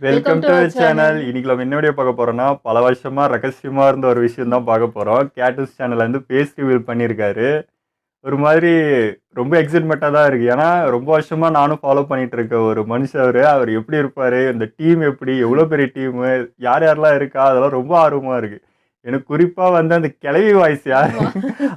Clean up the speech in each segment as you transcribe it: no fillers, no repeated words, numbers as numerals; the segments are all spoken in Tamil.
Welcome to channel. இன்னைக்கு நம்ம என்ன வீடியோ பார்க்க போறோம்னா, பல வருஷமா ரகசியமா இருந்த ஒரு விஷயம் தான் பார்க்க போறோம். கேட்டூஸ் சேனல்ல இருந்து பேஸ் ரிவீல் பண்ணியிருக்காரு. ஒரு மாதிரி ரொம்ப எக்ஸைட்மெண்ட்டா தான் இருக்கு. ஏன்னா ரொம்ப வருஷமா நானும் ஃபாலோ பண்ணிட்டு இருக்க ஒரு மனுஷன் அவரு. அவர் எப்படி இருப்பாரு, இந்த டீம் எப்படி, எவ்வளோ பெரிய டீமு, யார் யாரெல்லாம் இருக்கா, அதெல்லாம் ரொம்ப ஆர்வமா இருக்கு. எனக்கு குறிப்பா வந்து அந்த கிளவி வாய்ஸ் யார்,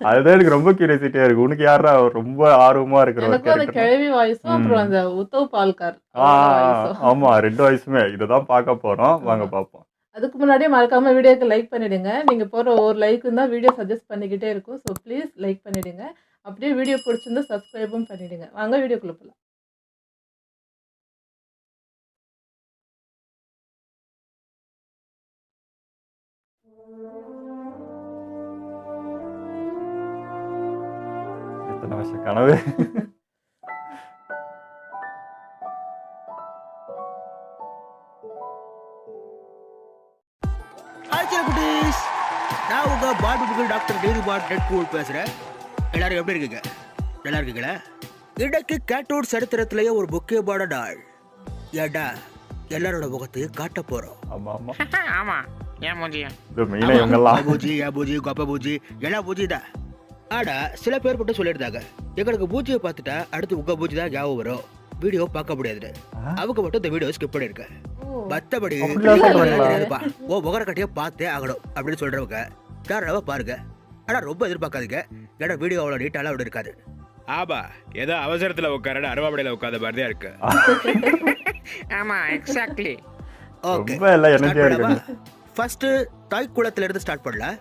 அதுதான் எனக்கு ரொம்ப கியூரியாசிட்டியா இருக்கு. உனக்கு யாரா ரொம்ப ஆர்வமா இருக்கிற ஒரு எனக்கும் அந்த கேரக்டர்? கிழவி வாய்ஸும் அப்புறம் அந்த உத்தவ் பால்கர் ஆ வாய்ஸும். ஆமா, 2 வாய்ஸுமே இதுதான் பார்க்க போறோம். வாங்க பார்ப்போம். அதுக்கு முன்னாடியே மறக்காம வீடியோக்கு லைக் பண்ணிடுங்க. நீங்க போற ஒரு லைக்கும் தான் வீடியோ சஜஸ்ட் பண்ணிக்கிட்டே இருக்கும். ஸோ ப்ளீஸ் லைக் பண்ணிடுங்க. அப்படியே வீடியோ பிடிச்சிருந்தா சப்ஸ்கிரைபும் பண்ணிடுங்க. வாங்க வீடியோக்குள்ள போலாம். எத்தனை வருஷ கனவு. ஹாய் குட்டீஸ், நான் உங்க பாபிபுக்கு டாக்டர் டெய்லி பாட் டெட்பூல் பேசுறேன். எல்லாரும் எப்படி இருக்கீங்க? நல்லா இருக்கீங்களா? இன்னைக்கு கேட்டூட் சரித்திரத்திலேயே ஒரு முக்கியமான நாள். ஏடா எல்லாரோட முகத்தையும் காட்ட போறோம். ஆமா ஆமா, ஆமா. ஏன் மூஞ்சியா? இது மெயினா இவங்கெல்லாம் பூஜி யா பூஜி கொப்ப பூஜி எல்லாம் பூஜி தான். ஆனா சில பேர் மட்டும் சொல்லியிருந்தாங்க, எங்களுக்கு பூஜியை பார்த்துட்டா அடுத்து உங்க பூஜி தான் ஞாபகம் வரும், வீடியோ பார்க்க முடியாது. அவங்க மட்டும் இந்த வீடியோ ஸ்கிப் பண்ணிருக்க. மத்தபடி ஓ முகர கட்டிய பார்த்தே ஆகணும் அப்படின்னு சொல்றவங்க தாராளமா பாருங்க. ஆனா ரொம்ப எதிர்பார்க்காதீங்க, ஏன்னா வீடியோ அவ்வளவு நீட்டாலாம் அப்படி இருக்காது. ஆபா ஏதோ அவசரத்துல உட்கார அருவாபடையில உட்காத மாதிரிதான் இருக்கு. ஆமா, எக்ஸாக்ட்லி. ஓகே, ரொம்ப எல்லாம் எனர்ஜியா இருக்காங்க. ஃபர்ஸ்ட் தாய் குளத்துல இருந்து ஸ்டார்ட் பண்ணலாம்.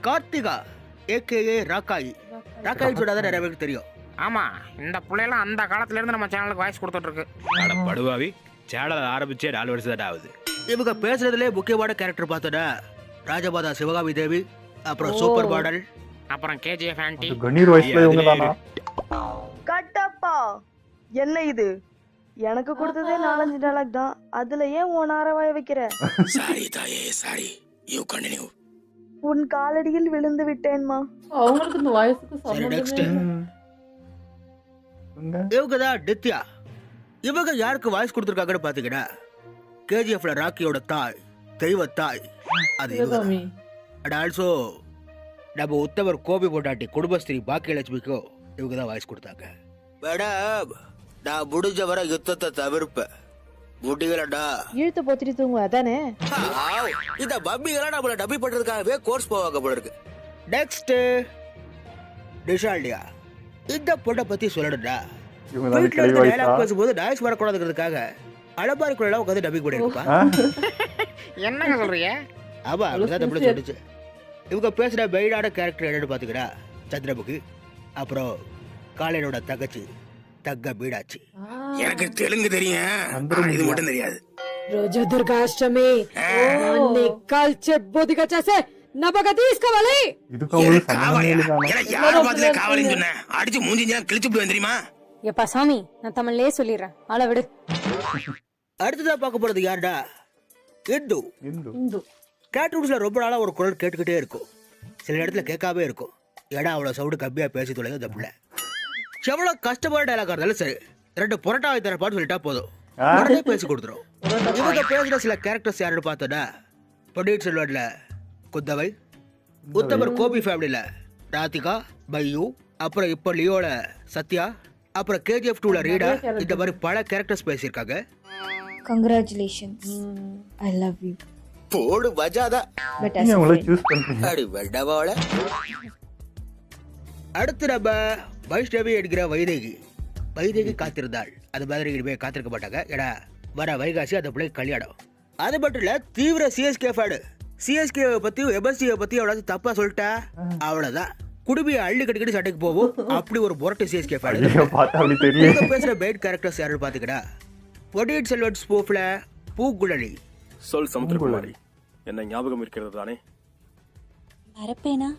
கார்த்திகா ஏகேஏ ராக்காயி. ராக்காயி சொன்னாதான் நிறைய பேருக்கு தெரியும். ஆமா, இந்த பிள்ளைலாம் அந்த காலத்துல இருந்து நம்ம சேனலுக்கு வாய்ஸ் கொடுத்துட்டு இருக்கு. அட படுவாவி, சேனல் ஆரம்பிச்சே 4 வருஷம் தான் ஆகுது. இவங்க பேசுறதுலே முக்கியமான கேரக்டர் பார்த்தோன்னா ராஜமாதா சிவகாமி தேவி, அப்புறம் சூப்பர் மாடல், அப்புறம் கேஜிஎஃப் ஆன்டி. கணீர் வாய்ஸ்ல இவங்க தானா? கட்டப்பா என்ன இது? எனக்கு கொடுத்ததே 4-5 டைலாக் தான், அதுல ஏன் உன் ஆரவாய வைக்கிற? சாரி தாயே சாரி, யூ கண்டினியூ. உன் காலடியில் விழுந்து விட்டேன்மா. அவங்களுக்கு இந்த வாய்ஸுக்கு சரி, next. சம்பந்தமே இல்லை. இவங்க தான் நித்யா. இவங்க யாருக்கு வாய்ஸ் கொடுத்துருக்காங்கன்னு பாத்தீங்கன்னா, கேஜிஎஃப்ல ராக்கியோட தாய், தெய்வ தாய், அது இவங்க. சிவகாமி. அண்ட் ஆல்சோ நம்ம உத்தவர் கோபி பொண்டாட்டி குடும்பஸ்திரி பாக்கியலட்சுமிக்கும் இவங்க தான் வாய்ஸ் கொடுத்தாங்க. மேடம், நான் முடிஞ்ச வர யுத்தத்தை தவிர்ப்பேன், முடியலடா இழுத்து போத்திட்டு தூங்குவ அதானே? இந்த பம்பிகளா நம்மள டப்பி பண்றதுக்காகவே கோர்ஸ் போவாங்க போல இருக்கு. நெக்ஸ்ட் டிஷால்டியா. இந்த பொண்ணை பத்தி சொல்லணும்டா, இவங்க தான் வீட்டுல கிளவி இருந்து வாய்ஸா? டயலாக் பேசும்போது நாய்ஸ் வரக்கூடாதுங்கிறதுக்காக அலமாரிக்குள்ள உட்காந்து டப்பிங் பண்ணிருப்பா. என்னங்க சொல்றீங்க? ஆமா, அப்படிதான் தமிழ்ல சொல்லுச்சு. இவங்க பேசுற மெயினான கேரக்டர் என்னன்னு பாத்தீங்கன்னா சந்திரமுகி, அப்புறம் காளையனோட தங்கச்சி தங்க மீனாட்சி. எனக்கு தெலுங்கு தெரியும், இது மட்டும் தெரியாது. రోజు దుర్గాష్టమి అన్ని కాల్చే బొదిగా చేసే నబగ తీసుకోవాలి. இதுக்கு அவங்களுக்கு சம்பந்தமே இல்லைதானா? யாரை பார்த்துல காவலின்னு சொன்னேன், அடிச்சு மூஞ்சி கிழிச்சு போய் தெரியுமா? எப்பா சாமி, நான் தமிழ்லயே சொல்லிடுறேன், ஆள விடு. அடுத்ததா பார்க்க போறது யாருடா? இந்து. இந்து. இந்து. கேட்ரூட்ஸ்ல ரொம்ப நாளா ஒரு குரல் கேட்டுக்கிட்டே இருக்கும், சில இடத்துல கேட்காம இருக்கும். ஏன்னா அவ்வளவு சவுண்டு கம்மியா பேசி தொலைங்க இந்த பிள்ளை. எவ்வளவு கஷ்டமான டைலாக் இருந்தாலும் சரி, 2 புரோட்டா வாங்கி தரப்பான்னு சொல்லிட்டா போதும், உடனே பேசி கொடுத்துரும். இவங்க பேசுற சில கேரக்டர்ஸ் யாருன்னு பார்த்தோன்னா, பொன்னியின் செல்வன்ல குந்தவை, உத்தமர் கோபி ஃபேமிலில ராதிகா, பையூ, அப்புறம் இப்ப லியோல சத்யா, அப்புறம் கேஜிஎஃப் 2ல ரீடா, இந்த மாதிரி பல கேரக்டர்ஸ் பேசியிருக்காங்க. Congratulations, I love you. போடு மஜாதா. பட் நீங்க அவங்கள சூஸ் பண்றீங்க. அடி வெண்டவாள. அடுத்து நம்ம வைஷ்ணவி என்கிற வைதேகி. வைதேகி காத்திருந்தாள், அது மாதிரி இனிமே காத்திருக்க மாட்டாங்க. ஏன்னா வர வைகாசி அந்த பிள்ளை கல்யாணம். அது மட்டும் இல்ல, தீவிர சிஎஸ்கே ஃபேனு. சிஎஸ்கே பத்தியும் எம்எஸ்டியை பத்தியும் எவ்வளவு தப்பா சொல்லிட்டா அவ்வளவுதான், குடும்பியை அள்ளி கட்டிக்கிட்டு சண்டைக்கு போவோம். அப்படி ஒரு முரட்டு சிஎஸ்கே ஃபேன். ஐயோ, பார்த்தா அப்படி தெரியல. பேசுற மெயின் கேரக்டர்ஸ் யாருன்னு பாத்தீங்கன்னா, பொன்னியின் செல்வன் ஸ்பூஃப்ல பூங்குழலி. சொல் சமுத்திரகுமாரி, என்ன ஞாபகம் இருக்கிறது தானே? பரப்பேனா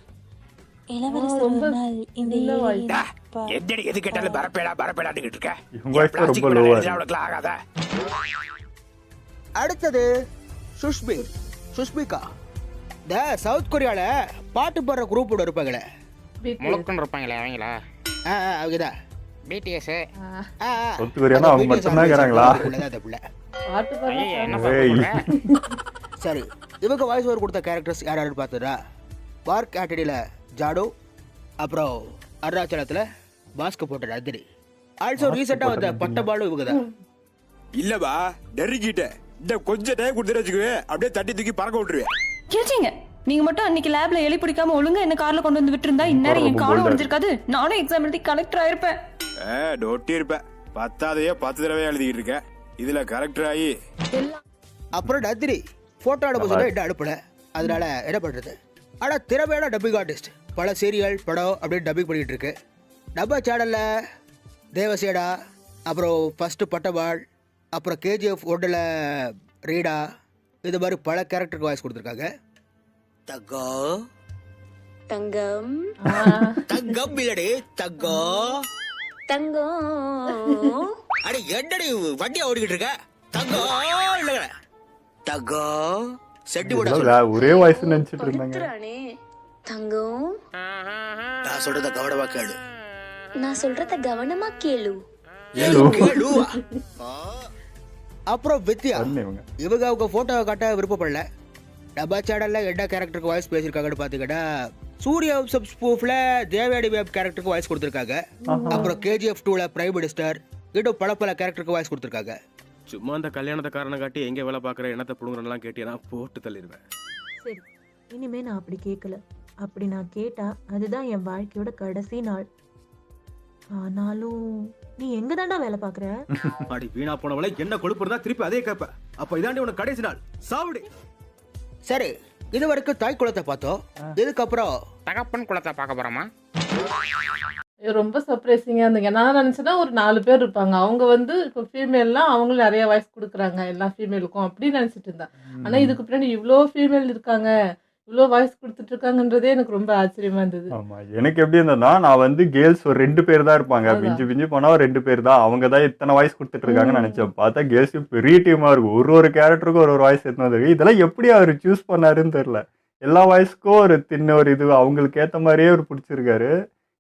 ரொம்ப நல்ல வாய்ஸ். எத்தடி எது கேட்டாலும் பரப்பேடா பரப்பேடான்னு இருக்க. இவங்க வாய்ஸ் ரொம்ப லோவா இருக்கு. அவளுக்கு ஆகாத. அடுத்தது சுஷ்மிகா. இந்த சவுத் கொரியால பாட்டு பாடுற குரூப் இருப்பாங்களே, முழுக்குன்னு இருப்பாங்களே அவங்களா? அவங்கதான் பிடிஎஸ். ஒத்துக்குறியானா அவங்க மட்டும்தான் இருக்கிறாங்களா? பாட்டு பாடுற என்ன ஏய். சொல்ற? சரி, இவங்க வாய்ஸ் ஓவர் கொடுத்த கேரக்டர்ஸ் யார் யாருன்னு பார்த்துடா. பார்க் ஆட்டடியில் ஜாடு, அப்புறம் அருணாச்சலத்தில் மாஸ்க் போட்ட நந்தினி. ஆல்சோ ரீசெண்டாக வந்த பட்டபாலும் இவங்க தான். இல்லப்பா டெரிக்கிட்ட இந்த கொஞ்சம் டைம் கொடுத்துட்டு வச்சுக்குவே, அப்படியே தட்டி தூக்கி பறக்க விட்டுருவேன். கேட்டீங்க நீங்க மட்டும் அன்னைக்கு லேப்ல எலி பிடிக்காம ஒழுங்கா என்ன கார்ல கொண்டு வந்து விட்டுருந்தா இந்நேரம் என் காலம் உடைஞ்சிருக்காது. நானும் எக்ஸாம் எழுதி கலெக்டர் ஆயிருப்பேன். டொட்டி இருப்பேன். 10ாவதையே 10 தடவை எழுதிக்கிட்டு இருக்கேன். இதுல கரெக்டர் ஆகி அப்புறம் நந்தினி ஃபோட்டோ அனுப்ப சொல்ல என்ன அனுப்பல. அதனால என்ன பண்ணுறது? ஆனால் திறமையான டப்பிங் ஆர்டிஸ்ட். பல சீரியல் படம் அப்படின்னு டப்பிங் பண்ணிகிட்டு இருக்கு. நம்ம சேனலில் தேவசேடா, அப்புறம் ஃபஸ்ட்டு பட்டபால், அப்புறம் கேஜிஎஃப் 1ல் ரீடா, இது மாதிரி பல கேரக்டருக்கு வாய்ஸ் கொடுத்துருக்காங்க. தங்கம் தங்கம் தங்கம் இல்லடி தங்கம் தங்கம் அடி என்னடி வண்டியா ஓடிக்கிட்டு இருக்க? தங்கம் இல்ல தங்கம் செட்டி போட இதெல்லாம் ஒரே வாய்ஸ் நினைச்சிட்டு இருந்தாங்க. படுத்துறானே. தங்கம் நான் சொல்றத கவனமா கேளு. நான் சொல்றத கவனமா கேளு. கேளு. அப்புறம் வித்யா, இவங்க இவங்க அவங்க போட்டோவை காட்ட விருப்பப்படல. நம்ம சேனல்ல என்ன கேரக்டருக்கு வாய்ஸ் பேசியிருக்காங்கன்னு பாத்தீங்கன்னா, சூர்யா ஸ்பூஃப்ல தேவயானி மேம் கேரக்டருக்கு வாய்ஸ் கொடுத்துருக்காங்க. அப்புறம் கேஜிஎஃப் 2ல பிரைம் மினிஸ்டர், இன்னும் பல கேரக்டருக்கு வாய்ஸ் கொடுத்துருக்காங்க. சும்மா அந்த கல்யாணத்தை காரணம் காட்டி எங்க வேலை பாக்குற என்னத்தை புடுங்குறேன்லாம் கேட்டீங்கன்னா போட்டு தள்ளிடுவேன். சரி, இனிமே நான் அப்படி கேட்கல. அப்படி நான் கேட்டா அதுதான் என் வாழ்க்கையோட கடைசி நாள். ஆனாலும் நீ எங்க தாண்டா வேலை பாக்குற? அடி வீணா போனவளை என்ன கொழுப்பு இருந்தா திருப்பி அதே கேப்ப. அப்ப இதாண்டி உனக்கு கடைசி நாள் சாவுடி. சரி, இது வரைக்கும் தாய் குலத்தை பார்த்தோம். இதுக்கப்புறம் தகப்பன் குலத்தை பார்க்க போறோமா? ரொம்ப சர்ப்ரைசிங்கா இருந்தீங்க. நான் நினைச்சேன்னா ஒரு 4 பேர் இருப்பாங்க. அவங்க வந்து இப்போ ஃபீமேல்லாம் அவங்களும் நிறைய வாய்ஸ் கொடுக்குறாங்க எல்லா ஃபீமேலுக்கும் அப்படின்னு நினைச்சிட்டு இருந்தேன். ஆனா இதுக்கு பின்னாடி இவ்வளோ ஃபீமேல் இருக்காங்க, இவ்வளோ வாய்ஸ் கொடுத்துட்டு இருக்காங்கன்றதே எனக்கு ரொம்ப ஆச்சரியமா இருந்தது. ஆமா, எனக்கு எப்படி இருந்ததுன்னா, நான் வந்து கேர்ள்ஸ் ஒரு 2 பேர் தான் இருப்பாங்க. அதான். பிஞ்சு போனா 2 பேர் தான். அவங்க தான் இத்தனை வாய்ஸ் கொடுத்துட்டு இருக்காங்கன்னு நினைச்சேன். பார்த்தா கேர்ள்ஸ் பெரிய டீமா இருக்கும். ஒரு கேரக்டருக்கும் ஒரு வாய்ஸ் எடுத்து வந்திருக்கு. இதெல்லாம் எப்படி அவர் சூஸ் பண்ணாருன்னு தெரியல. எல்லா வாய்ஸ்க்கும் ஒரு ஒரு இது அவங்களுக்கு ஏத்த மாதிரியே அவர் பிடிச்சிருக்காரு.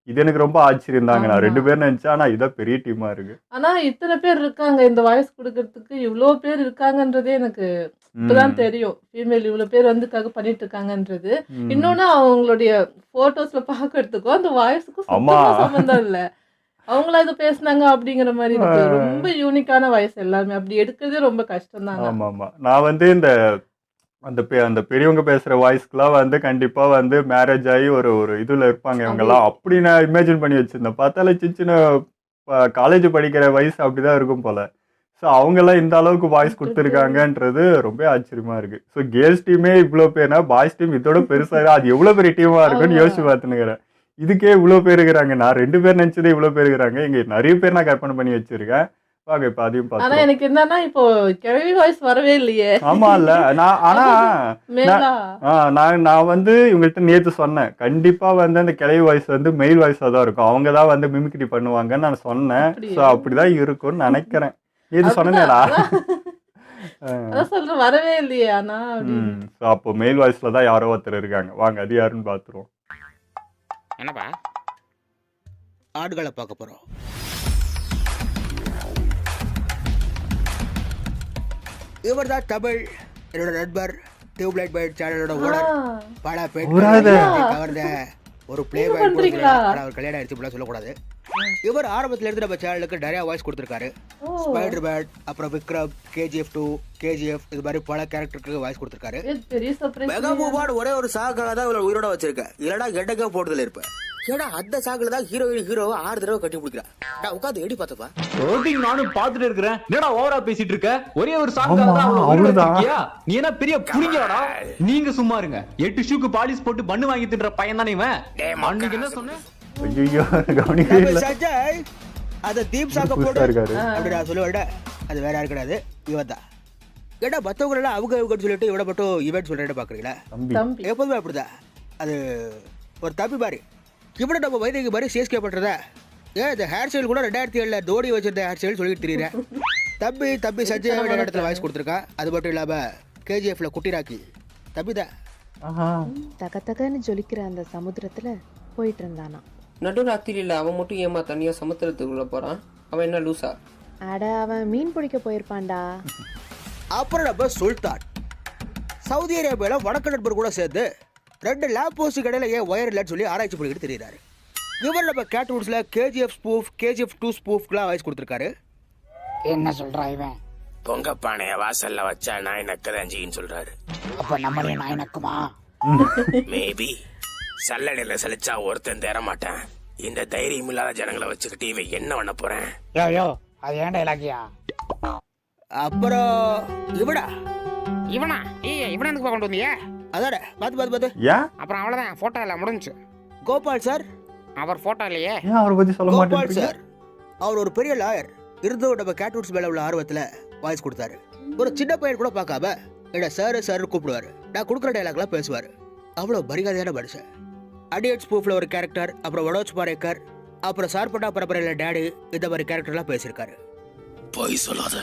இது எனக்கு ரொம்ப ஆச்சரியம் தாங்க. நான் 2 பேர் நினைச்சேன். ஆனா இதான் பெரிய டீமா இருக்கு. ஆனா இத்தனை பேர் இருக்காங்க இந்த வாய்ஸ் கொடுக்கறதுக்கு, இவ்வளோ பேர் இருக்காங்கன்றதே எனக்கு இப்பதான் தெரியும். ஃபீமேல் இவ்வளோ பேர் வந்து பண்ணிட்டு இருக்காங்கன்றது. இன்னொன்னு அவங்களுடைய போட்டோஸ்ல பாக்குறதுக்கும் அந்த வாய்ஸுக்கும் சுத்தமா சம்பந்தம் இல்ல. அவங்களா இது பேசுனாங்க அப்படிங்கிற மாதிரி இருக்கு. ரொம்ப யூனிக்கான வாய்ஸ் எல்லாமே. அப்படி எடுக்கிறதே ரொம்ப கஷ்டம் தான். ஆமா, நான் வந்து இந்த அந்த பெரியவங்க பேசுற வாய்ஸ்க்குலாம் வந்து கண்டிப்பா வந்து மேரேஜ் ஆகி ஒரு இதுல இருப்பாங்க இவங்கெல்லாம். அப்படி நான் இமேஜின் பண்ணி வச்சிருந்தேன். பார்த்தாலே சின்ன காலேஜ் படிக்கிற வயசு அப்படிதான் இருக்கும் போல. ஸோ அவங்கெல்லாம் இந்த அளவுக்கு வாய்ஸ் கொடுத்துருக்காங்கன்றது ரொம்ப ஆச்சரியமா இருக்கு. ஸோ கேர்ள்ஸ் டீமே இவ்வளோ பேர்னா, பாய்ஸ் டீம் இதோட பெருசாக அது எவ்வளோ பெரிய டீமா இருக்குன்னு யோசிச்சு பார்த்துனுக்கிறேன். இதுக்கே இவ்வளோ பேர் இருக்கிறாங்க. நான் 2 பேர் நினைச்சதே இவ்வளோ பேர் இருக்கிறாங்க. இங்க நிறைய பேர் நான் கற்பனை பண்ணி வச்சிருக்கேன். வாங்க இப்ப அதையும் ஆனா பார்த்து. எனக்கு என்னன்னா இப்போ கிழவி வாய்ஸ் வரவே இல்லையே. ஆமா இல்ல, ஆனா மேலா நான் வந்து இவங்கள்ட்ட நேத்து சொன்னேன். கண்டிப்பா வந்து அந்த கிளவி வாய்ஸ் வந்து மெயில் வாய்ஸா தான் இருக்கும். அவங்க தான் வந்து மிமிக்ரி பண்ணுவாங்கன்னு நான் சொன்னேன். அப்படியா? ஸோ அப்படிதான் இருக்கும்னு நினைக்கிறேன். இது சொன்னேடா. அதான் சொல்றேன் வரவே இல்லையே. ஆனா அப்படின்னு. ஸோ அப்போ மெயில் வாய்ஸ்ல தான் யாரோ ஒருத்தர் இருக்காங்க. வாங்க அது யாருன்னு பார்த்துருவோம். என்னப்பா? ஆடுகளை பார்க்க போறோம். இவர் தான் தமிழ் என்னோட நண்பர், டியூப்லைட் பைட் சேனலோட ஓனர். பல பெண்களை கவர்ந்த ஒரு பிளே பாய். அவர் கல்யாணம் ஆயிடுச்சு இப்படிலாம் சொல்லக்கூடாது. இவர் ஆரம்பத்துல இருந்து நம்ம சேனலுக்கு நிறைய வாய்ஸ் கொடுத்துருக்காரு. ஸ்பைடர் பேட், அப்புறம் விக்ரம், கேஜிஎஃப் 2, கேஜிஎஃப் இது மாதிரி பல கேரக்டருக்கு வாய்ஸ் கொடுத்துருக்காரு. பெரிய சர்ப்ரைஸ். மெகாபூபான் ஒரே ஒரு சாக்காக தான் இவரை உயிரோட வச்சிருக்கேன். இல்லடா எடக்கா போட்டதுல இருப்பேன். ஏடா அந்த சாக்குல தான் ஹீரோவை 6 தடவை கட்டி பிடிக்கிறான். உட்காந்து எடி பார்த்தப்பா நானும் பாத்துட்டு இருக்கிறேன். என்னடா ஓவரா பேசிட்டு இருக்க? ஒரே ஒரு நீ என்ன பெரிய புடிங்கடா? நீங்க சும்மா இருங்க. 8 ஷூக்கு பாலிஷ் போட்டு பண்ணு வாங்கி தின்ற பையன் தானே இவன். அன்னைக்கு என்ன சொன்னேன்? ஐயோ கவனிக்கவே இல்ல. சஞ்சய் அத தீப் சாக்க போட்டு அப்படி நான் சொல்லுவேன்டா. அது வேற யாரு கிடையாது, இவன் தான். ஏடா மத்தவங்க எல்லாம் அவங்க சொல்லிட்டு இவட மட்டும் இவன் சொல்றேன் பாக்குறீங்களா? எப்போதுமே அப்படிதான். அது ஒரு தம்பி பாரு. இப்படி நம்ம வைத்தியக்கு மாதிரி சிஎஸ்கே பண்றதா? ஏன் இந்த ஹேர் ஸ்டைல் கூட 2007 தோனி வச்சிருந்த ஹேர் ஸ்டைல் சொல்லிட்டு தெரியுறேன். தம்பி சஞ்சய் இடத்துல வாய்ஸ் கொடுத்துருக்கான். அது மட்டும் இல்லாம கேஜிஎஃப்ல குட்டி ராக்கி தம்பி தான். தக தகன்னு ஜொலிக்கிற அந்த சமுத்திரத்துல போயிட்டு இருந்தானா. நடுராத்திரியில அவன் மட்டும் ஏமா தனியா சமுத்திரத்துக்குள்ள போறான்? அவன் என்ன லூசா? அட அவன் மீன் பிடிக்க போயிருப்பான்டா. அப்புறம் நம்ம சுல்தான் சவுதி அரேபியால வடக்கு நண்பர் கூட சேர்ந்து 2 லேப் போஸ்ட் கடையில ஏன் ஒயர் இல்லைன்னு சொல்லி ஆராய்ச்சி பண்ணிக்கிட்டு தெரியுறாரு. இவர் நம்ம கேட்வுட்ஸ்ல KGF ஸ்பூஃப், KGF 2 ஸ்பூஃப்க்குலாம் வாய்ஸ் கொடுத்துருக்காரு. என்ன சொல்றா இவன்? பொங்க பானைய வாசல்ல வச்சா நாய் நக்கதாஞ்சின்னு சொல்றாரு. அப்ப நம்மளே நாய் நக்குமா? மேபி சல்லடையில சலிச்சா ஒருத்தன் தேர மாட்டான். இந்த தைரியம் இல்லாத ஜனங்களை வச்சுக்கிட்டு இவன் என்ன பண்ண போறேன்? யோ அது ஏன்டா இலக்கியா? அப்புறம் இவனா இவனா எதுக்கு கொண்டு வந்தீங்க? அதானே பாத்து அப்புறம் அவ்வளவுதான், போட்டோ இல்ல முடிஞ்சு. கோபால் சார் அவர் போட்டோ இல்லையே. அவரை பத்தி சொல்ல கோபால் மாட்டேன் சார் அவர் ஒரு பெரிய லாயர். இருந்தும் நம்ம கேட்வுட்ஸ் மேல உள்ள ஆர்வத்துல வாய்ஸ் கொடுத்தாரு. ஒரு சின்ன பையன் கூட பார்க்காம என்ன சார் கூப்பிடுவாரு. நான் கொடுக்குற டைலாக்லாம் பேசுவாரு. அவ்வளவு மரியாதையான மனுஷன். அடியட் ஸ்பூஃப்ல ஒரு கேரக்டர், அப்புறம் வடோஜ் பாரேக்கர், அப்புறம் சார்பட்டா பரம்பரையில டேடி, இந்த மாதிரி கேரக்டர்லாம் பேசியிருக்காரு. போய் சொல்லாத.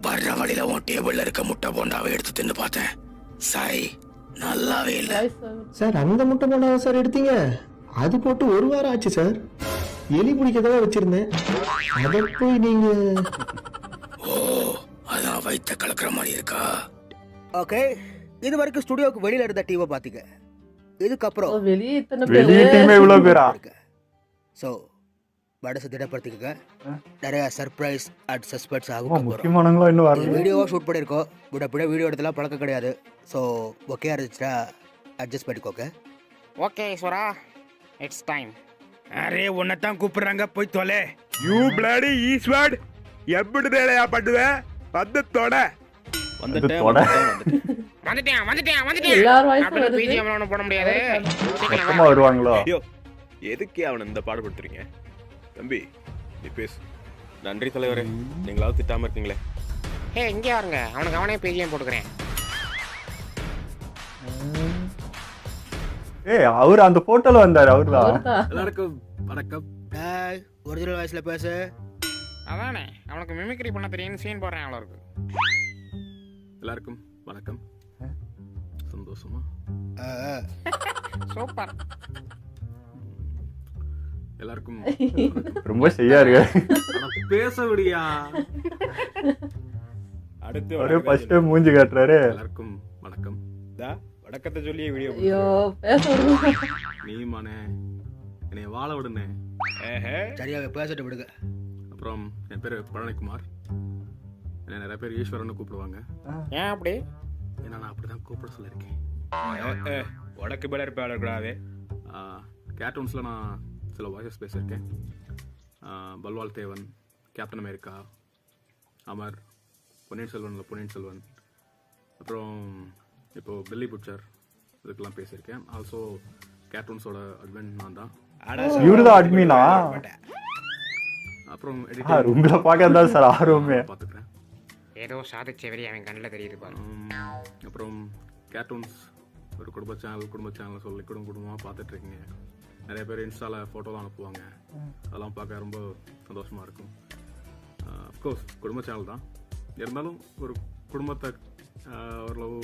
வர்ற வழியில உன் டேபிள்ல இருக்க முட்டை போண்டாவை எடுத்து தின்னு பார்த்தேன். சாய் நல்லாவே இல்ல சார். அந்த முட்டை போண்டாவை சார் எடுத்தீங்க? அது போட்டு 1 வாரம் ஆச்சு சார். எலி பிடிக்கதான் வச்சிருந்தேன். அதை போய் நீங்க அதான் வயிற்ற கலக்கிற மாதிரி இருக்கா? ஓகே, இது வரைக்கும் ஸ்டுடியோக்கு வெளியில இருந்த டீமை பாத்தீங்க. இதுக்கப்புறம் வெளியே இவ்வளவு பேரா? சோ மனசை திடப்படுத்திக்கங்க. நிறைய சர்ப்ரைஸ் அண்ட் சஸ்பென்ஸ் ஆகும். முக்கியமானவங்களா இன்னும் வரல. வீடியோவா ஷூட் பண்ணிருக்கோம். கூட வீடியோ எடுத்தலாம் பழக்கம் கிடையாது. சோ ஓகே இருந்துச்சுன்னா அட்ஜஸ்ட் பண்ணிக்கோங்க. ஓகே ஈஸ்வரா, இட்ஸ் டைம். அரே உன்னைத்தான் கூப்பிடுறாங்க, போய் தொலை. யூ பிளடி ஈஸ்வர்ட், எப்படி வேலையா பண்ணுவ? வந்துட்டேன். எல்லாரும் வாய்ஸ் வருது. பிஜிஎம் ஒண்ணு போட முடியாது. சத்தமா வருவாங்களோ? எதுக்கு அவனை இந்த பாடுபடுத்துறீங்க? தம்பி நீ பேசு. நன்றி தலைவரே, நீங்களாவது திட்டாம இருக்கீங்களே. இங்கே வாருங்க, அவனுக்கு அவனே பிஜிஎம் போட்டுக்கிறேன். அவர் அந்த போட்டோல வந்தாரு. அவர்தான். எல்லாருக்கும் வணக்கம். ஒரிஜினல் வாய்ஸ்ல பேசு. அதானே அவனுக்கு மிமிக்ரி பண்ண தெரியும். சீன் போடுறேன் அவளுக்கு. எல்லாருக்கும் வணக்கம். சந்தோஷமா? சூப்பர். எல்லாருக்கும் ரொம்ப செய்யா இருக்கு. பேச விடியா? அடுத்து ஒரே ஃபர்ஸ்ட் டைம் மூஞ்சி காட்டுறாரு. எல்லாருக்கும் வணக்கம். வணக்கத்தை சொல்லி வீடியோ ஐயோ பேச விடுங்க. நீ மானே என்னை வாழ விடுனே. சரியாக பேசிட்டு விடுங்க. அப்புறம் என் பேர் பழனிக்குமார். என்ன நிறைய பேர் ஈஸ்வரன் கூப்பிடுவாங்க. ஏன் அப்படி? ஏன்னா நான் அப்படிதான் கூப்பிட சொல்லியிருக்கேன். உனக்கு பேர் இருக்கக்கூடாது. கேர்ட்டூன்ஸில் நான் சில வாய்ஸஸ் பேசியிருக்கேன். பல்வால் தேவன், கேப்டன் அமெரிக்கா, அமர், பொன்னியின் செல்வன், அப்புறம் இப்போது பில்லி புட்சர், இதுக்கெல்லாம் பேசியிருக்கேன். ஆல்சோ கேர்ட்டூன்ஸோட அட்மின் நான் தான். இவருதான் அட்மினா? அப்புறம் உங்களை பார்க்க தான் சார் ஆர்வமே. பார்த்துக்கிறேன். ஏதோ சாதிச்ச வெறி அவன் கண்ணில் தெரியுது பாரு. அப்புறம் கேர்ட்டூன்ஸ் ஒரு குடும்ப சேனல் சொல்லி குடும்பமாக பார்த்துட்ருக்கீங்க. நிறைய பேர் இன்ஸ்டாவில் ஃபோட்டோலாம் அனுப்புவாங்க. அதெல்லாம் பார்க்க ரொம்ப சந்தோஷமாக இருக்கும். அஃப்கோர்ஸ் குடும்ப சேனல் தான் இருந்தாலும் ஒரு குடும்பத்தை ஓரளவு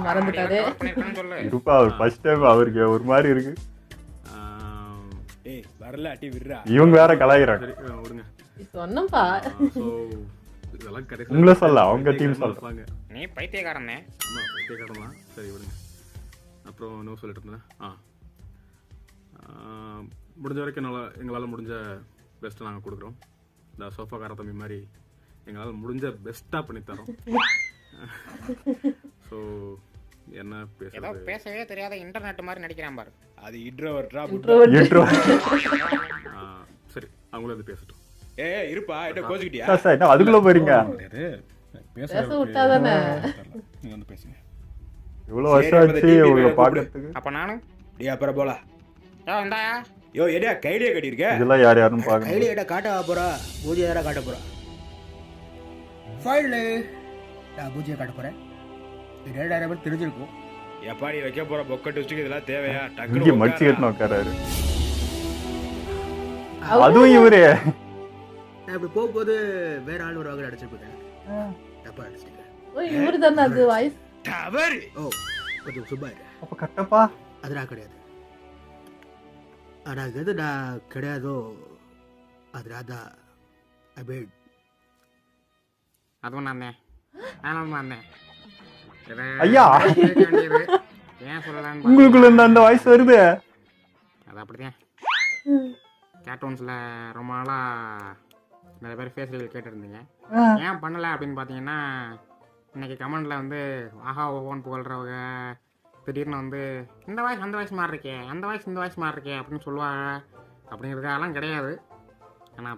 மறந்துட்டாரு. இருப்பா அவர் ஃபர்ஸ்ட் டைம் அவருக்கு ஒரு மாதிரி இருக்கு. வரல அட்டி விடுறா. இவங்க வேற கலாய்கிறாங்க. விடுங்க சொன்னப்பா. இதெல்லாம் கடைசி உங்களை சொல்ல அவங்க டீம் சொல்றாங்க. நீ பைத்தியக்காரனே. ஆமா பைத்தியக்காரன் தான். சரி விடுங்க. அப்புறம் என்ன சொல்லிட்டு இருந்தேன்? முடிஞ்ச வரைக்கும் எங்களால் முடிஞ்ச பெஸ்ட்டை நாங்கள் கொடுக்குறோம். இந்த சோஃபாக்கார தம்பி மாதிரி எங்களால் முடிஞ்ச பெஸ்ட்டாக பண்ணித்தரோம். ஸோ என்ன பேசவே தெரியாத இன்டர்நெட் மாதிரி நடிக்கிறான் பாரு. அது இன்ட்ரோவர்ட்ரா. சரி அவங்களே வந்து பேசட்டும். இருப்பா என்ன கோச்சுக்கிட்டியா? சார் என்ன அதுக்குள்ள போறீங்க? பேச விட்டாதானே. நீங்க வந்து பேசுங்க. இவ்வளவு வருஷம் ஆச்சு உங்களை பார்க்கிறதுக்கு. அப்ப நானு அப்புறம் போலாம். இந்தாயா எடா கைலியே கட்டி இருக்க. இதெல்லாம் யாருன்னு பாருங்க. கைலியேடா காட்ட போறா. பூஜை யாரா காட்ட போறா? ஃபைனலி நான் பூஜையை காட்ட போறேன். இது நிறைய பேர் தெரிஞ்சிருக்கும். எப்பாடி வைக்க போற பொக்க ட்விஸ்ட்க்கு இதெல்லாம் தேவையா? டக்குனு மடிச்சு கட்டணும் உட்காராரு. அதுவும் இவரே. நான் இப்படி போகும்போது வேற ஆள் ஒரு வகை அடிச்சு போயிட்டேன். தப்பா அடிச்சிட்டேன். ஓ இவரு தான அது வாய்ஸ். டவர். ஓ கொஞ்சம் சும்மா இரு. அப்ப கட்டப்பா அதெல்லாம் கிடையாது. ஆனா எது நான் கிடையாதோ அது ராதா அபேட் அதுவும் நான் தான் ஐயா ஏன் சொல்லலான்னு உங்களுக்குள்ள இருந்து அந்த வாய்ஸ் வருது. அது அப்படிதான். கேட்டோன்ஸில் ரொம்ப நாளாக நிறைய பேர் ஃபேஸ்புக்கில் கேட்டுருந்தீங்க ஏன் பண்ணலை அப்படின்னு பார்த்தீங்கன்னா, இன்னைக்கு கமெண்டில் வந்து ஆஹா ஓஹோன்னு புகழ்கிறவங்க திடீர்னு வந்து இந்த வாய்ஸ் அந்த வாய்ஸ் மாறி இருக்கே, அந்த வாய்ஸ் இந்த வாய்ஸ் மாறி இருக்கே அப்படின்னு சொல்லுவாங்க. அப்படிங்கிறதுக்கெல்லாம் கிடையாது. ஆனால்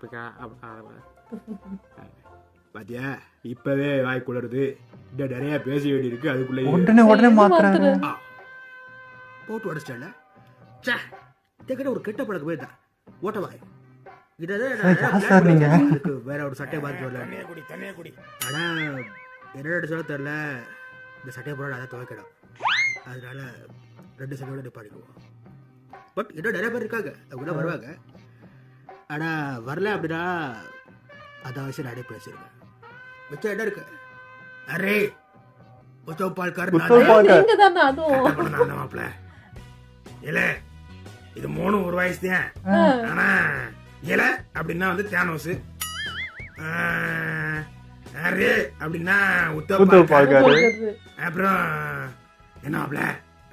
பாத்தியா இப்பவே வாய் குளருது. இன்னும் நிறைய பேச வேண்டியிருக்கு. அதுக்குள்ளே உடனே மாத்துறாரு. போட்டு உடச்சிட்டால கிட்ட ஒரு கெட்ட பழக்கம் போயிட்டா ஓட்ட வாய் வேற ஒரு சட்டையை பார்த்து வரல. ஆனா என்ன சொல்ல தெரியல, இந்த சட்டையை போட அதை துவைக்கிடும். அதனால 2 சட்டையோட நிப்பாடிக்குவோம். பட் இன்னும் நிறைய பேர் இருக்காங்க, அவங்க வருவாங்க. ஆனா வரல அப்படின்னா அதான் வயசு நானே பேசிருக்கேன். மிச்சம் என்ன இருக்கு? அரே மாப்பிள்ள இல்ல இது 3 ஒரு வயசு தான். ஆனா இல அப்படின்னா வந்து தேனோஸ், அரே அப்படின்னா உத்தப்பாரு, அப்புறம் என்ன மாப்பிள்ள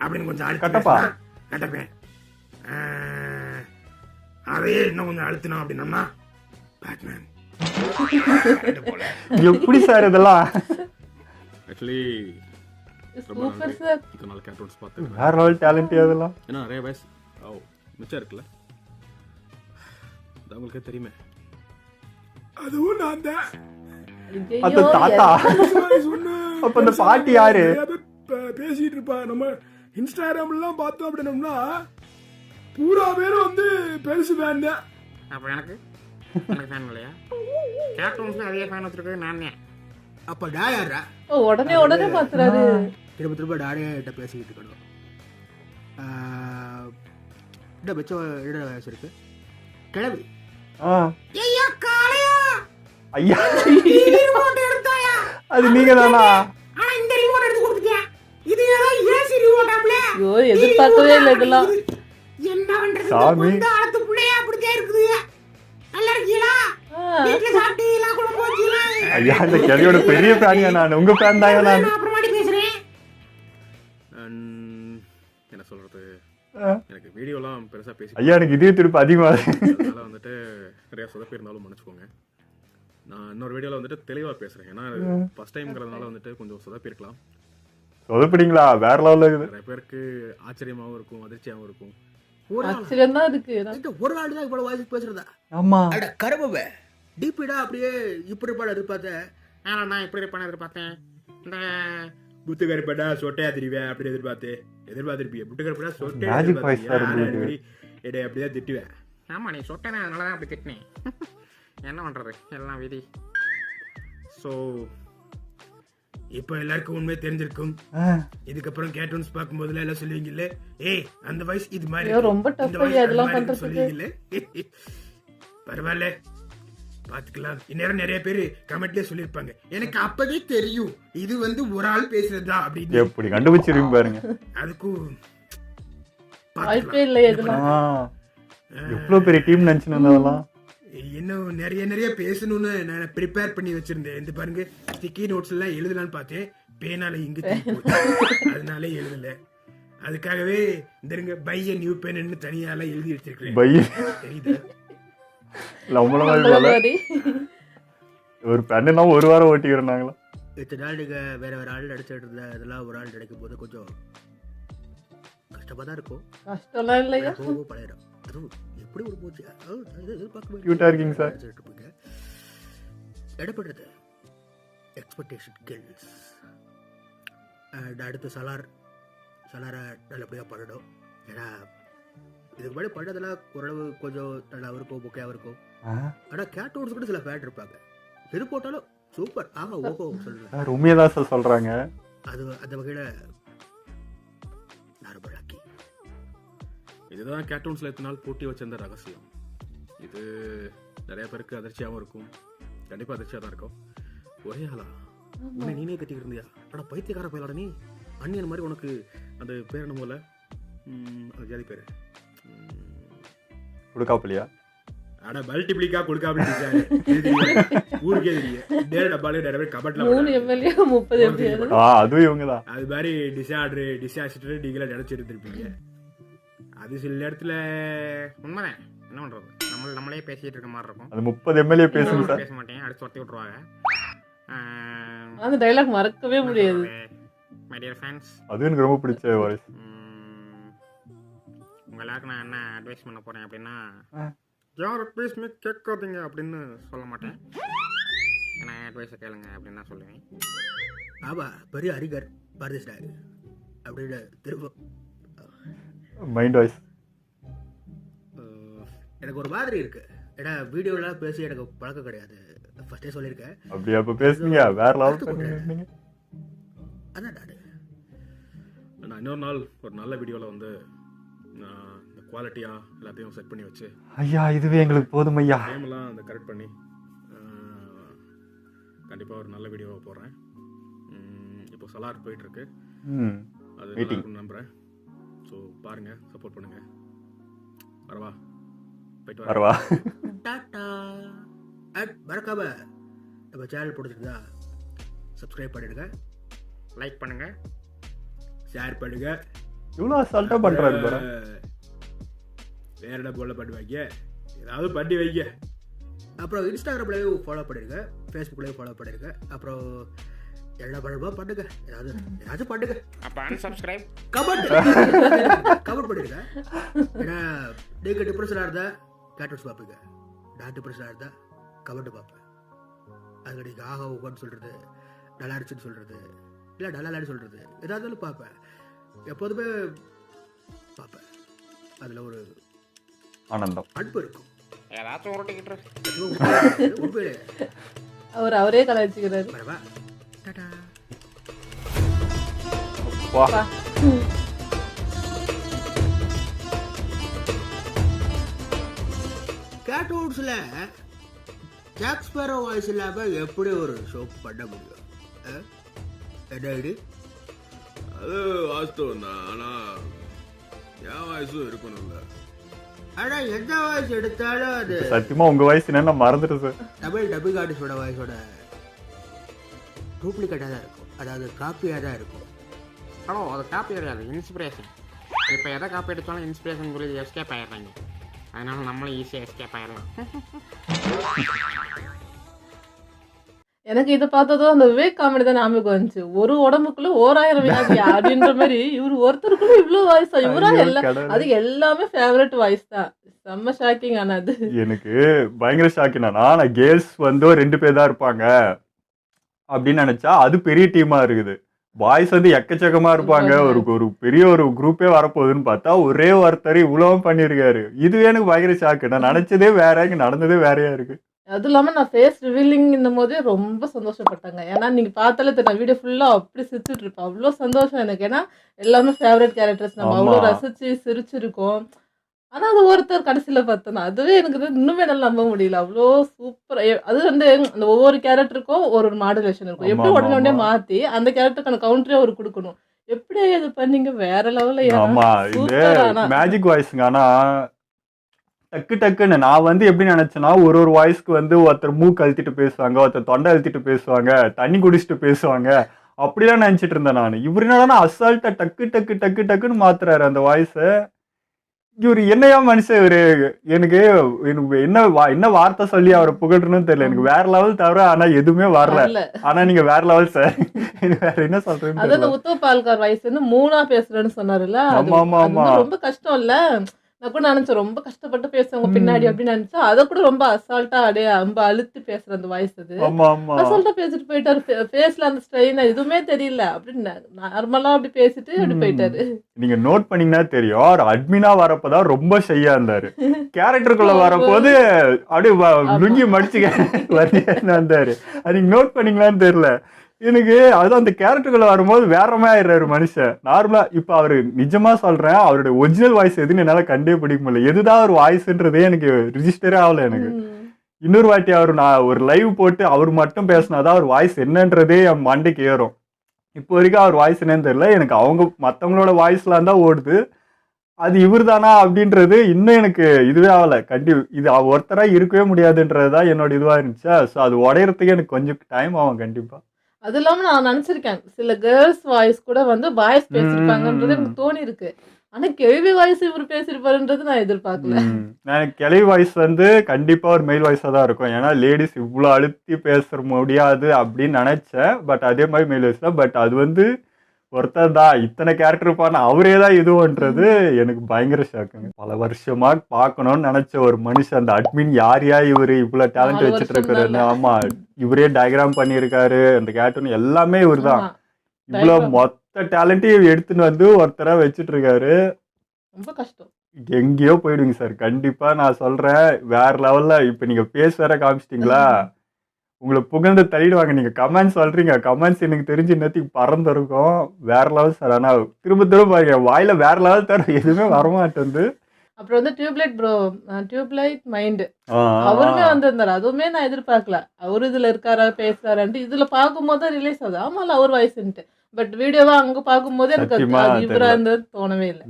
அப்படின்னு கொஞ்சம் கட்டப்பேன். அதையே இன்னும் கொஞ்சம் அழுத்தினோம் அப்படின்னோம்னா பேட்மேன். எப்படி சார் இதெல்லாம்? Actually super sir. இதனால கேட்டோன்ஸ் பார்த்தேன். வேற லெவல் டேலண்ட் அதெல்லாம். ஏன்னா நிறைய வயசு மிச்சம் இருக்குல்ல, அது உங்களுக்கே தெரியுமே. அதுவும் நான் தான். அந்த தாத்தா அப்ப அந்த பாட்டி யாரு? பேசிட்டு இருப்பா. நம்ம இன்ஸ்டாகிராம்லாம் பார்த்தோம் அப்படின்னோம்னா பூரா பேரும் வந்து பெருசு ஃபேன் தான். அப்போ எனக்கு ஃபேன் இல்லையா? கேட்டோன்ஸ்ல அதே ஃபேன் வச்சிருக்கிறது நான் தான். அப்ப நான் யாரா? உடனே மாத்துறாரு. திரும்ப டாடியா கிட்ட பேசிக்கிட்டு இருக்கணும். இந்த மிச்சம் என்ன வயசு இருக்கு? கிளவி ஐயா அது நீங்க தானா? ஐயோ எதிர்பார்க்கவே இல்லை இதெல்லாம். சாமி ஐயா இந்த கிளவியோட பெரிய ஃபேனியா நான். உங்க ஃபேன் தான் நான். என்ன சொல்றது, எனக்கு வீடியோலாம் பெருசா பேசி ஐயா எனக்கு இதே திருப்பி அதிகமா அதனால வந்துட்டு நிறைய சொதப்பி இருந்தாலும் மன்னிச்சுக்கோங்க. நான் இன்னொரு வீடியோல வந்துட்டு தெளிவா பேசுறேன். ஏன்னா ஃபர்ஸ்ட் டைம்ங்கிறதுனால வந்துட்டு கொஞ்சம் சொதப்பி இருக்கலாம். சொதப்பிட்டீங்களா? வேற லெவல்ல இருக்குது. நிறைய பேருக்கு ஆச்சரியமாவும் இருக்கும், அதிர்ச்சியாவும் இருக்கும். ஆச்சரியம் தான் இருக்கு. ஒரு நாள் தான் இவ்வளவு வாய்ஸ் பேசுறதா? ஆமா அட கருமவே டிபிடா அப்படியே இப்படி பாட எதிர்பார்த்தேன். நான் இப்படி இருப்பான எதிர்பார்த்தேன். இந்த புத்து கருப்படா சொட்டையா தெரிவேன் அப்படி எதிர்பார்த்திருப்பீங்க. புட்டு கருப்படா சொட்டையா அப்படிதான் திட்டுவேன். ஆமா நீ சொட்டேன், அதனாலதான் அப்படி திட்டினேன். என்ன பண்றது, எல்லாம் விதி. ஸோ இப்போ எல்லாருக்கும் உண்மை தெரிஞ்சிருக்கும். இதுக்கப்புறம் கேட்டோன்ஸ் பார்க்கும்போதுல எல்லாம் சொல்லுவீங்கல்ல, ஏய் அந்த வயசு இது மாதிரி ரொம்ப டஃப் அதெல்லாம் பண்றதுக்கு சொல்லுவீங்கல்ல. பரவாயில்ல பாத்துக்கலாம். இந்நேரம் நிறைய பேர் கமெண்ட்லயே சொல்லிருப்பாங்க, எனக்கு அப்பவே தெரியும் இது வந்து ஒரு ஆள் பேசுறதா அப்படின்னு. எப்படி கண்டுபிடிச்சிருக்கீங்க பாருங்க. அதுக்கும் வாய்ப்பே இல்லை. எவ்வளவு பெரிய டீம் நினைச்சுன்னு வந்ததெல்லாம். இன்னும் நிறைய பேசணும்னு நான் ப்ரிப்பேர் பண்ணி வச்சிருந்தேன். இந்த பாருங்க ஸ்டிக்கி நோட்ஸ் எல்லாம் எழுதலான்னு பார்த்தேன், பேனால இங்கு அதனால எழுதல. அதுக்காகவே இந்த பைய நியூ பென்னு தனியால எழுதி வச்சிருக்கேன். தெரியுதா? ஒரு பெண்ணா ஒரு வாரம் ஓட்டிக்கிறாங்களா? இத்தனை நாள் நீங்க வேற ஆள் நடிச்சிட்டு இருந்த இதெல்லாம் ஒரு ஆள் நடிக்கும் போது கொஞ்சம் கஷ்டமா தான் இருக்கும். கஷ்டம்லாம் இல்லையா? பழையிடும். அதுவும் எப்படி ஒரு போச்சு கியூட்டா இருக்கீங்க சார். இடப்படுறது expectation kills. அடுத்து சலாரை நல்லபடியாக பண்ணணும். ஏன்னா இதுக்கு முன்னாடி பண்ணதெல்லாம் ஓரளவு கொஞ்சம் நல்லாவும் இருக்கும், முக்கியாவும் இருக்கும். ஆனால் கேட்டோன்ஸ் கூட சில ஃபேன் இருப்பாங்க, எது போட்டாலும் சூப்பர் ஆமா ஓஹோ சொல்லுங்க. உண்மையதான் சார் சொல்றாங்க. அது அந்த வகையில் நான் ரொம்ப லக்கி. இதுதான் கேட்டோன்ஸ்ல எத்தனை நாள் போட்டி வச்சிருந்த ரகசியம். இது நிறைய பேருக்கு அதிர்ச்சியாகவும் இருக்கும், கண்டிப்பா அதிர்ச்சியாக தான் இருக்கும். ஒரே ஆளா உன்னை நீனே கட்டிக்கிட்டு இருந்தியா? ஆனால் பைத்தியக்கார போயிடலாம் நீ. அண்ணியன் மாதிரி உனக்கு அந்த பேர் என்ன போல, அது ஜாதி பேர் கொடுக்காப்புலையா? ஆனா மல்டிப்ளிக்கா கொடுக்காம ஊருக்கே தெரியும். நேர டப்பாலே நிறைய பேர் கபட்ல 3 எம்எல்ஏ 30 எம்பி. அதுவும் இவங்கதான். அது மாதிரி டிசாஸ்டர் நீங்களா நினைச்சிருந்திருப்பீங்க. அது சில நேரத்துல உண்மைதான். என்ன பண்றது, நம்மளே பேசிட்டு இருக்க மாதிரி இருக்கும். அது 30 எம்எல்ஏ பேசுங்க சார். பேச மாட்டேன், அடுத்து ஒருத்தி விட்டுருவாங்க. அந்த டைலாக் மறக்கவே முடியாது. மை டியர் ஃபேன்ஸ், அது எனக்கு ரொம்ப பிடிச்ச வாய்ஸ். உங்க எல்லாருக்கும் நான் என்ன அட்வைஸ் பண்ண போறேன் அப்படின்னா, யார் அட்வைஸ்மே கேட்காதீங்க அப்படின்னு சொல்ல மாட்டேன். ஏன்னா அட்வைஸை கேளுங்க அப்படின்னு நான் சொல்லுவேன். ஆமா, பெரிய அறிஞர் பாரதிஸ்டார் அப்படின்னு திரும்ப மைண்ட் வாய்ஸ். எனக்கு ஒரு மாதிரி இருக்கு. ஏன்னா வீடியோலாம் பேசி எனக்கு பழக்கம் கிடையாது. ஃபர்ஸ்டே சொல்லியிருக்கேன். அப்படி அப்போ பேசுனீங்க வேற லெவல் பண்ணுவீங்க. அதான் நான் இன்னொரு நாள் ஒரு நல்ல வீடியோவில் வந்து இந்த குவாலிட்டியாக எல்லாத்தையும் செட் பண்ணி வச்சு ஐயா இதுவே எங்களுக்கு போதும் ஐயா. டைம்லாம் அந்த கரெக்ட் பண்ணி கண்டிப்பாக ஒரு நல்ல வீடியோவை போடுறேன். இப்போ சலார் போயிட்டுருக்கு. அது நல்லா நம்புகிறேன். ஸோ பாருங்கள், சப்போர்ட் பண்ணுங்கள். வரவா, போயிட்டு வரவா. டாடா. மறக்காம நம்ம சேனல் பிடிச்சிருந்தா சப்ஸ்கிரைப் பண்ணிடுங்க, லைக் பண்ணுங்க, ஷேர் பண்ணுங்க. இவ்வளோ அசால்ட்டா பண்றாரு பாரு. வேற என்ன போல பண்ணுவாங்க, ஏதாவது பண்ணி வைங்க. அப்புறம் இன்ஸ்டாகிராம்லயும் ஃபாலோ பண்ணிடுங்க, ஃபேஸ்புக்லயும் ஃபாலோ பண்ணிடுங்க. அப்புறம் என்ன பண்ணுமா பண்ணுங்க, ஏதாவது பண்ணுங்க. அப்ப அன்சப்ஸ்கிரைப் கமெண்ட் பண்ணிடுங்க. ஏன்னா நீங்க டிப்ரெஷனா இருந்தா கேட்டர்ஸ் பார்ப்பீங்க, நான் டிப்ரெஷனா இருந்தா கமெண்ட் பார்ப்பேன். அதுக்கு நீங்க ஆஹா உட்காந்து சொல்றது, நல்லா இருந்துச்சுன்னு சொல்றது, இல்லை நல்லா இல்லைன்னு சொல்றது, ஏதாவது பார்ப்பேன். எப்போதுமே பார்ப்பேன். அதில் ஒரு ஆனந்தம், அன்பு இருக்கும். ஏதாச்சும் உருட்டிக்கிட்டு உண்மையிலே அவரே கலாய்ச்சிக்கிறாரு. வரவா, டாடா. கேட்டவுட்ஸில் ஜாக் ஸ்பேரோ வாய்ஸ் இல்லாமல் எப்படி ஒரு ஷோ பண்ண முடியும்? என்ன ஐடி? அது வாஸ்தவம் தான். ஆனால் என் வாய்ஸும் இருக்கணும்ல. ஆனால் எந்த வாய்ஸ் எடுத்தாலும் அது சத்தியமா உங்க வாய்ஸ் என்னன்னு மறந்துட்டு சார். தமிழ் டப்பிங் ஆர்டிஸ்டோட வாய்ஸோட டூப்ளிகேட்டாக தான் இருக்கும், அதாவது காப்பியாக தான் இருக்கும். ஹலோ, அது காப்பி கிடையாது, இன்ஸ்பிரேஷன். இப்போ எதை காப்பி எடுத்தாலும் இன்ஸ்பிரேஷன் சொல்லி எஸ்கேப் ஆயிடுறாங்க. அதனால நம்மளும் ஈஸியாக எஸ்கேப் ஆயிடலாம். எனக்கு இதை பார்த்ததும் அந்த விவேக் காமெடி தான் ஞாபகம் வந்துச்சு. ஒரு உடம்புக்குள்ள 1000 வியாதியா அப்படின்ற மாதிரி இவர் ஒருத்தருக்குள்ள இவ்வளவு வாய்ஸா, இவரா எல்லாம் அது எல்லாமே ஃபேவரட் வாய்ஸ் தான். செம்ம ஷாக்கிங். ஆனா அது எனக்கு பயங்கர ஷாக்கிங். நான் கேர்ள்ஸ் வந்து 2 பேர் தான் இருப்பாங்க அப்படின்னு நினைச்சா அது பெரிய டீமா இருக்குது. பாய்ஸ் வந்து எக்கச்சக்கமா இருப்பாங்க, ஒரு பெரிய ஒரு குரூப்பே வரப்போகுதுன்னு பார்த்தா ஒரே ஒருத்தர் இவ்வளவும் பண்ணியிருக்காரு. இதுவே எனக்கு பயங்கர ஷாக்கு. நான் நினைச்சதே வேற, இங்க நடந்ததே வேறையா இருக்கு. அதுவும் இல்லாமல் நான் ஃபேஸ் ரிவீலிங் போதே ரொம்ப சந்தோஷப்பட்டாங்க. ஏன்னா நீங்கள் பார்த்தாலே தெரியும், வீடியோ ஃபுல்லாக அப்படி சிரிச்சுட்டு இருப்பேன். அவ்வளோ சந்தோஷம் எனக்கு. ஏன்னா எல்லாமே ஃபேவரட் கேரக்டர்ஸ், நம்ம அவ்வளோ ரசிச்சு சிரிச்சிருக்கோம். ஆனால் அது ஒருத்தர் கடைசியில் பார்த்தோன்னா அதுவே எனக்கு இன்னுமே நல்லா நம்ப முடியல. அவ்வளோ சூப்பராக. அது வந்து அந்த ஒவ்வொரு கேரக்டருக்கும் ஒரு மாடுலேஷன் இருக்கும். எப்படி உடனே மாற்றி அந்த கேரக்டருக்கான கவுண்டரே ஒரு கொடுக்கணும். எப்படி இது பண்ணீங்க, வேற லெவலில். ஆமா, இது மேஜிக் வாய்ஸுங்க. ஆனால் டக்கு டக்குன்னு நான் வந்து எப்படி நினைச்சேன்னா, ஒரு வாய்ஸ்க்கு வந்து ஒருத்தர் மூக்கு அழுத்திட்டு பேசுவாங்க, ஒருத்தர் தொண்டை அழுத்திட்டு பேசுவாங்க, தண்ணி குடிச்சிட்டு பேசுவாங்க, அப்படிலாம் நினைச்சிட்டு இருந்தேன் நான். இவர் என்னன்னா அசால்ட்டா டக்கு டக்கு டக்கு டக்குன்னு மாத்துறாரு அந்த வாய்ஸை. இவர் என்னையா மனுஷன் இவரு. எனக்கு என்ன வார்த்தை சொல்லி அவரை புகழணும்னு தெரியல. எனக்கு வேற லெவல் தவிர ஆனா எதுவுமே வரல. ஆனா நீங்க வேற லெவல் சார். வேற என்ன சொல்றீங்க? அதாவது உத்தவ பால்கார் வாய்ஸ் வந்து 3ஆ பேசுறேன்னு சொன்னாருல்ல, அது ரொம்ப கஷ்டம் இல்ல. நான் கூட நினைச்சேன் ரொம்ப கஷ்டப்பட்டு பேசுவாங்க பின்னாடி அப்படின்னு நினைச்சா, அதை கூட ரொம்ப அசால்ட்டா அப்படியே ரொம்ப அழுத்து பேசுற அந்த வாய்ஸ். அது அசால்ட்டா பேசிட்டு போயிட்டாரு. பேசல அந்த ஸ்ட்ரெயின் எதுவுமே தெரியல. அப்படின்னு நார்மலா அப்படி பேசிட்டு அப்படி போயிட்டாரு. நீங்க நோட் பண்ணீங்கன்னா தெரியும், அவர் அட்மினா வரப்பதான் ரொம்ப ஷையா இருந்தாரு. கேரக்டருக்குள்ள வரப்போது அப்படியே லுங்கி மடிச்சு வந்தாரு. அது நீங்க நோட் பண்ணீங்களான்னு தெரியல எனக்கு. அது அந்த கேரக்டருக்குள்ள வரும்போது வேற மாதிரி ஆயிடுறாரு மனுஷன். நார்மலா இப்ப அவரு நிஜமா சொல்றேன், அவருடைய ஒரிஜினல் வாய்ஸ் எதுன்னு என்னால கண்டே பிடிக்க முடியல. எதுதான் ஒரு வாய்ஸ்ன்றதே எனக்கு ரிஜிஸ்டரே ஆகல எனக்கு. இன்னொரு வாட்டி நான் ஒரு லைவ் போட்டு அவர் மட்டும் பேசினாதான் அவர் வாய்ஸ் என்னன்றதே என் மண்டைக்கு ஏறும். இப்போ வரைக்கும் அவர் வாய்ஸ் என்னன்னு தெரியல எனக்கு. அவங்க மற்றவங்களோட வாய்ஸ்லாம் தான் ஓடுது. அது இவர் தானா அப்படின்றது இன்னும் எனக்கு இதுவே ஆகலை. இது ஒருத்தரா இருக்கவே முடியாதுன்றது தான் என்னோட இதுவாக இருந்துச்சா. ஸோ அது உடையறதுக்கு எனக்கு கொஞ்சம் டைம் ஆகும் கண்டிப்பாக. அது இல்லாம நான் நினைச்சிருக்கேன் சில கேர்ள்ஸ் வாய்ஸ் கூட வந்து பாய்ஸ் பேசியிருப்பாங்கன்றது எனக்கு தோணி இருக்கு. ஆனா கேள்வி வாய்ஸ் இவர் பேசியிருப்பாருன்றது நான் எதிர்பார்க்கல. நான் கிளவி வாய்ஸ் வந்து கண்டிப்பாக ஒரு மெயில் வாய்ஸாக தான் இருக்கும். ஏன்னா லேடிஸ் இவ்வளோ அழுத்தி பேச முடியாது அப்படின்னு நினச்சேன். பட் அதே மாதிரி மெயில் வாய்ஸ் தான். பட் அது வந்து ஒருத்தர் தான் இத்தனை கேரக்டர் பண்ண அவரே தான் இதுன்றது எனக்கு பயங்கர ஷாக்குங்க. பல வருஷமா பார்க்கணும்னு நினைச்ச ஒரு மனுஷன், அந்த அட்மின் யார் இவரு இவ்வளவு டேலண்ட் வச்சுட்டு இருக்கிறாரு. ஆமா, இவரே டயக்ராம் பண்ணியிருக்காரு, அந்த கேர்ட்டூன் எல்லாமே இவர் தான். இவ்வளவு மொத்த டேலண்ட்டையும் எடுத்துன்னு வந்து ஒருத்தரா வச்சுட்டு இருக்காரு. ரொம்ப கஷ்டம். எங்கேயோ போயிடுங்க சார். கண்டிப்பா நான் சொல்றேன், வேற லெவல்ல. இப்ப நீங்க பேச வேற காமிச்சிட்டீங்களா, உங்களை புகழ்ந்து தள்ளிடுவாங்க. நீங்க கமெண்ட்ஸ் சொல்றீங்க, கமெண்ட்ஸ் எனக்கு தெரிஞ்சு இன்னத்துக்கு பறந்துருக்கும். வேற லெவல் சார். ஆனா திரும்ப திரும்ப பாருங்க, வாயில வேற லெவல் தர எதுவுமே வரமாட்டேங்குது. அப்புறம் வந்து டியூப்லைட் மைண்ட் அவருமே வந்திருந்தாரு. அதுவுமே நான் எதிர்பார்க்கல. அவரு இதுல இருக்காரா பேசுறாருன்ட்டு இதுல பார்க்கும்போது தான் ரிலீஸ் ஆகுது. ஆமால அவர் வாய்ஸ்ன்ட்டு. பட் வீடியோவா அங்க பார்க்கும்போது எனக்கு இவரா இருந்தது தோணவே இல்லை.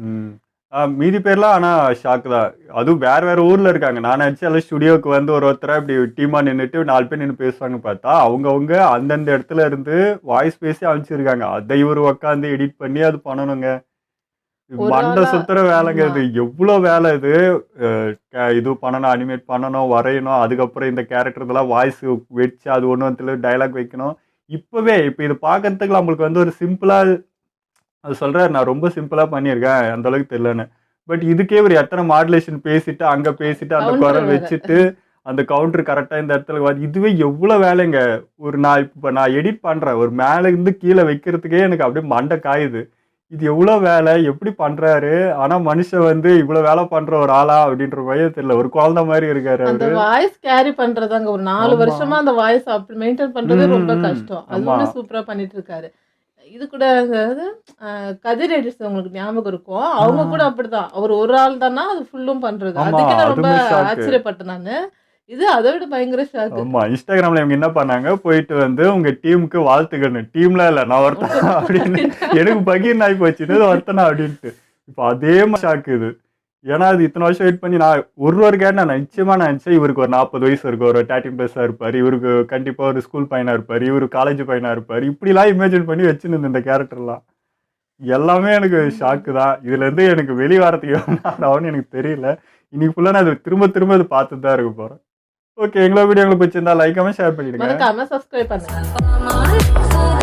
மீதி பேர்லாம் ஆனா ஷாக்கு தான். அதுவும் வேற வேற ஊர்ல இருக்காங்க. நான் நினைச்சேன் எல்லாம் ஸ்டுடியோக்கு வந்து ஒருத்தரா இப்படி டீமா நின்றுட்டு 4 பேர் நின்று பேசுவாங்க. பார்த்தா அவங்கவுங்க அந்தந்த இடத்துல இருந்து வாய்ஸ் பேசி அனுப்பிச்சிருக்காங்க. அதை இவர் உட்காந்து எடிட் பண்ணி அது பண்ணணுங்க. மண்டை சுத்துற வேலைங்க இது. எவ்வளோ வேலை இது. இது பண்ணணும், அனிமேட் பண்ணணும், வரையணும், அதுக்கப்புறம் இந்த கேரக்டர் இதெல்லாம் வாய்ஸ் வச்சு அது ஒன்று டைலாக் வைக்கணும். இப்போ இது பார்க்கறதுக்கு நம்மளுக்கு வந்து ஒரு சிம்பிளா அது சொல்கிறார், நான் ரொம்ப சிம்பிளாக பண்ணியிருக்கேன், அந்த அளவுக்கு தெரியலன்னு. பட் இதுக்கே ஒரு எத்தனை மாடுலேஷன் பேசிட்டு அங்கே பேசிட்டு அந்த குரல் வச்சுட்டு அந்த கவுண்டர் கரெக்டாக இந்த இடத்துல இதுவே எவ்வளோ வேலைங்க. நான் எடிட் பண்ணுறேன், ஒரு மேலேருந்து கீழே வைக்கிறதுக்கே எனக்கு அப்படியே மண்டை காயுது. இது எவ்வளோ வேலை, எப்படி பண்ணுறாரு. ஆனால் மனுஷன் வந்து இவ்வளோ வேலை பண்ணுற ஒரு ஆளா அப்படின்ற மாதிரி தெரியல. ஒரு குழந்தை மாதிரி இருக்காரு. அந்த வாய்ஸ் கேரி பண்றதாங்க ஒரு 4 வருஷமா அந்த வாய்ஸ் அப்படி மெயின்டைன் பண்றது ரொம்ப கஷ்டம். அதுவுமே சூப்பரா பண்ணிட்டு இருக்காரு. இது கூட அதாவது கதிர் எடிட்ஸ் உங்களுக்கு ஞாபகம் இருக்கும். அவங்க கூட அப்படிதான். அவர் ஒரு ஆள் தானா அது ஃபுல்லும் பண்றது. அதுக்கு நான் ரொம்ப ஆச்சரியப்பட்டேன் நானு. இது அதை விட பயங்கர ஷாக். ஆமா, இன்ஸ்டாகிராம்ல இவங்க என்ன பண்ணாங்க, போயிட்டு வந்து உங்க டீமுக்கு வாழ்த்துக்கணும், டீம்ல இல்ல நான் ஒருத்தனா அப்படின்னு எனக்கு பகீர் ஆகி போச்சு ஒருத்தனா அப்படின்ட்டு. இப்போ அதே மாதிரி ஷாக்கு இது. ஏன்னா அது இத்தனை வருஷம் வெயிட் பண்ணி நான் ஒரு கேட்ட நான் நிச்சயமா நினைச்சேன் இவருக்கு ஒரு 40 வயசு இருக்கும், ஒரு 13+ இருப்பாரு, இவருக்கு கண்டிப்பா ஒரு ஸ்கூல் பையனா இருப்பாரு, இவரு காலேஜ் பையனா இருப்பாரு, இப்படிலாம் இமேஜின் பண்ணி வச்சுன்னு இந்த கேரக்டர்லாம் எல்லாமே எனக்கு ஷாக்கு தான். இதுல இருந்து எனக்கு வெளிவாரத்துக்கு எனக்கு தெரியல. இன்னைக்கு ஃபுல்லா நான் திரும்ப அது பார்த்துட்டு தான் இருக்க போறேன். ஓகே, எங்களோட வீடியோ உங்களுக்கு பிடிச்சிருந்தா லைக் கமெண்ட் ஷேர் பண்ணிடுங்க. மறக்காம சப்ஸ்கிரைப் பண்ணுங்க.